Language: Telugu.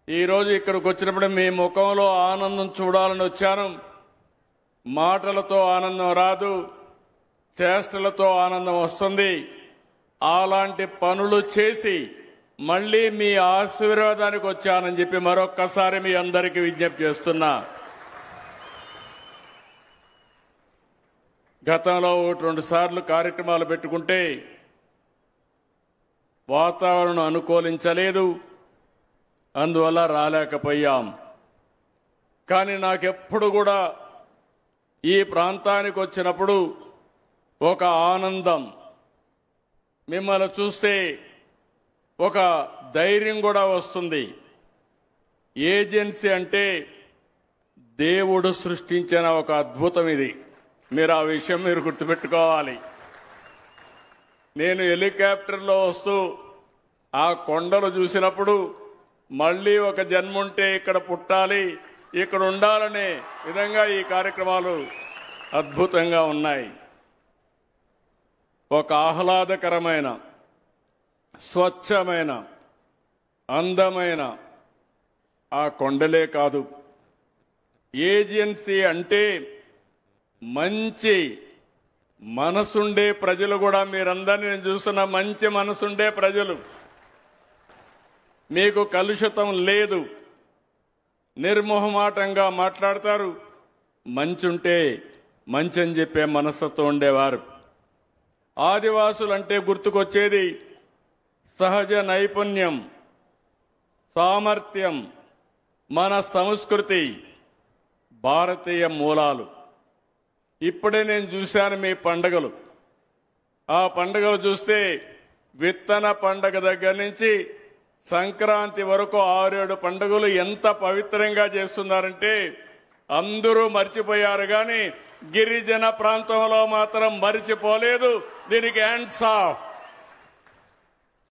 ఈరోజు ఇక్కడికి వచ్చినప్పుడు మీ ముఖంలో ఆనందం చూడాలని వచ్చాను. మాటలతో ఆనందం రాదు, చేష్టలతో ఆనందం వస్తుంది. అలాంటి పనులు చేసి మళ్ళీ మీ ఆశీర్వాదానికి వచ్చానని చెప్పి మరొక్కసారి మీ అందరికీ విజ్ఞప్తి చేస్తున్నా. గతంలో 1-2 సార్లు కార్యక్రమాలు పెట్టుకుంటే వాతావరణం అనుకూలించలేదు, అందువల్ల రాలేకపోయాం. కానీ నాకెప్పుడు కూడా ఈ ప్రాంతానికి వచ్చినప్పుడు ఒక ఆనందం, మిమ్మల్ని చూస్తే ఒక ధైర్యం కూడా వస్తుంది. ఏజెన్సీ అంటే దేవుడు సృష్టించిన ఒక అద్భుతం ఇది. మీరు ఆ విషయం మీరు గుర్తుపెట్టుకోవాలి. నేను హెలికాప్టర్లో వస్తూ ఆ కొండలు చూసినప్పుడు మళ్ళీ ఒక జన్ముంటే ఇక్కడ పుట్టాలి, ఇక్కడ ఉండాలనే విధంగా ఈ కార్యక్రమాలు అద్భుతంగా ఉన్నాయి. ఒక ఆహ్లాదకరమైన, స్వచ్ఛమైన, అందమైన ఆ కొండలే కాదు, ఏజెన్సీ అంటే మంచి మనసుండే ప్రజలు కూడా, మీరందరినీ నేను చూస్తున్న మంచి మనసుండే ప్రజలు. మీకు కలుషితం లేదు, నిర్మోహమాటంగా మాట్లాడతారు, మంచుంటే మంచి అని చెప్పే మనసుతో ఉండేవారు. ఆదివాసులంటే గుర్తుకొచ్చేది సహజ నైపుణ్యం, సామర్థ్యం, మన సంస్కృతి, భారతీయ మూలాలు. ఇప్పుడే నేను చూశాను మీ పండుగలు. ఆ పండుగలు చూస్తే విత్తన పండుగ దగ్గర నుంచి సంక్రాంతి వరకు 6-7 పండుగలు ఎంత పవిత్రంగా చేస్తున్నారంటే అందరూ మర్చిపోయారు, కానీ గిరిజన ప్రాంతంలో మాత్రం మర్చిపోలేదు. దీనికి హ్యాండ్స్ ఆఫ్.